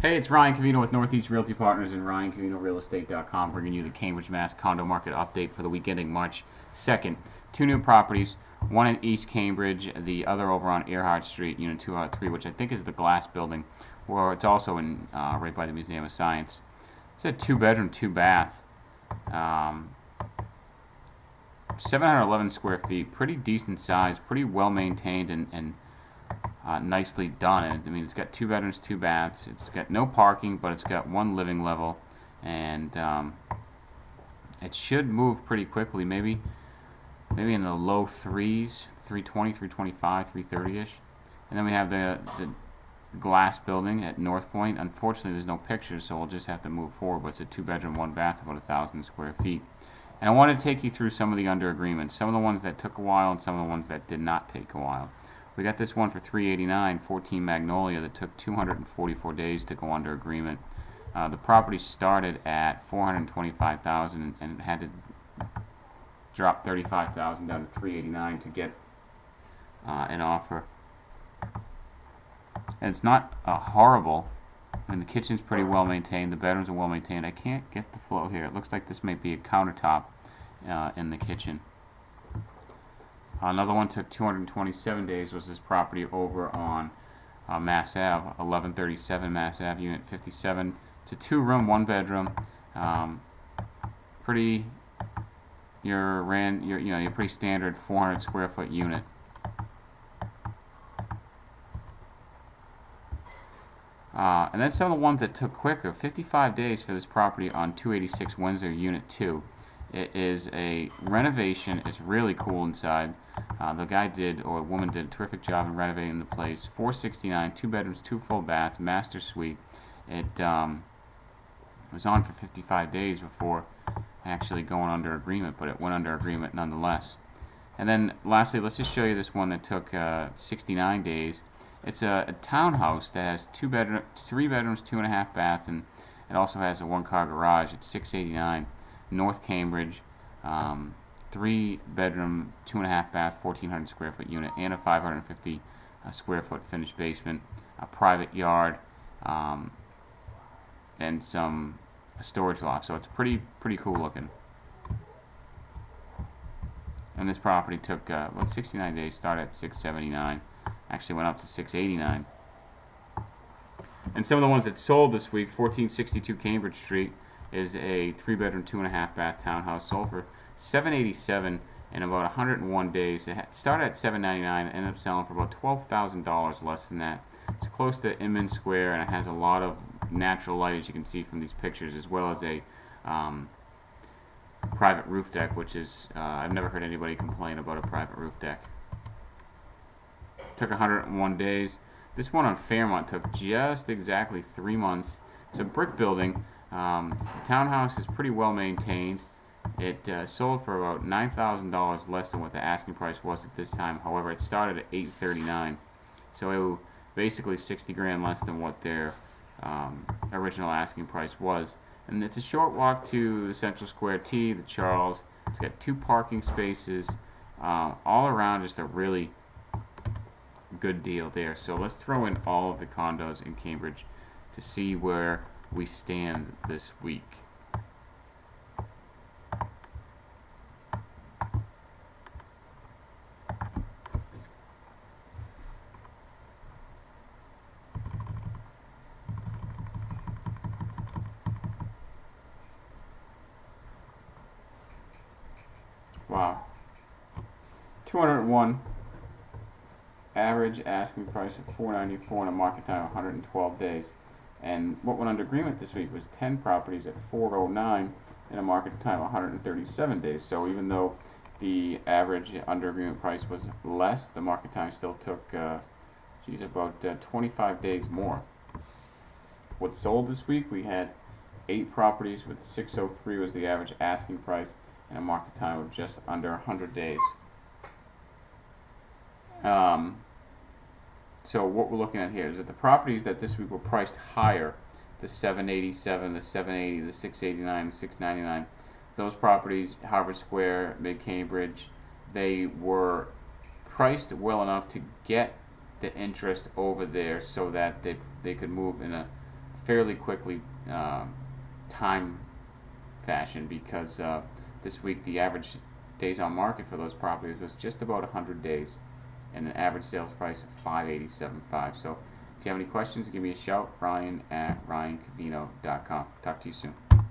Hey, it's Ryan Cavino with Northeast Realty Partners and RyanCavinoRealEstate.com, bringing you the Cambridge, Mass. condo market update for the week ending March 2nd. Two new properties, one in East Cambridge, the other over on Earhart Street, Unit 203, which I think is the glass building, or it's also in right by the Museum of Science. It's a two-bedroom, two-bath, 711 square feet, pretty decent size, pretty well-maintained and nicely done. And I mean, it's got two bedrooms, two baths. It's got no parking, but it's got one living level, and it should move pretty quickly. Maybe in the low threes, 320, 325, 330-ish. And then we have the glass building at North Point. Unfortunately, there's no pictures, so we'll just have to move forward. But it's a two-bedroom, one bath, about 1,000 square feet. And I want to take you through some of the under agreements, some of the ones that took a while and some of the ones that did not take a while. We got this one for $389, 14 Magnolia, that took 244 days to go under agreement. The property started at $425,000 and had to drop $35,000 down to $389 to get an offer. And it's not horrible. I mean, the kitchen's pretty well maintained. The bedrooms are well maintained. I can't get the flow here. It looks like this might be a countertop in the kitchen. Another one took 227 days, was this property over on Mass Ave, 1137 Mass Ave, Unit 57. It's a two-room, one-bedroom. Pretty, your pretty standard 400 square foot unit. And then some of the ones that took quicker, 55 days for this property on 286 Windsor, Unit 2. It is a renovation. It's really cool inside. The guy did, or a woman did, a terrific job in renovating the place. $469, two bedrooms, two full baths, master suite. It was on for 55 days before actually going under agreement, but it went under agreement nonetheless. And then lastly, let's just show you this one that took 69 days. It's a townhouse that has three bedrooms, 2.5 baths, and it also has a one-car garage. It's $689, North Cambridge. 3-bedroom, 2.5 bath, 1,400 square foot unit, and a 550 square foot finished basement, a private yard, and some storage loft. So it's pretty cool looking. And this property took 69 days. Started at $679, actually went up to $689. And some of the ones that sold this week, 1462 Cambridge Street is a 3-bedroom, 2.5 bath townhouse, sold for $787 in about 101 days. It started at $799, ended up selling for about $12,000 less than that. It's close to Inman Square, and it has a lot of natural light, as you can see from these pictures, as well as a private roof deck, which is, I've never heard anybody complain about a private roof deck. Took 101 days. This one on Fairmont took just exactly 3 months. It's a brick building. The townhouse is pretty well maintained. It sold for about $9,000 less than what the asking price was at this time. However, it started at $839, so it was basically 60 grand less than what their original asking price was. And it's a short walk to the Central Square T, the Charles. It's got 2 parking spaces. All around, just a really good deal there. So let's throw in all of the condos in Cambridge to see where we stand this week. Wow. 201. Average asking price of $494 and a market time of 112 days. And what went under agreement this week was 10 properties at $409 and a market time of 137 days. So even though the average under agreement price was less, the market time still took about 25 days more. What sold this week, we had 8 properties with $603 was the average asking price and a market time of just under 100 days. So what we're looking at here is that the properties that this week were priced higher, the 787, the 780, the 689, the 699, those properties, Harvard Square, Mid-Cambridge, they were priced well enough to get the interest over there so that they could move in a fairly quickly time fashion, because this week the average days on market for those properties was just about 100 days, and an average sales price of $587.5. So if you have any questions, give me a shout. Ryan at ryancavino.com. Talk to you soon.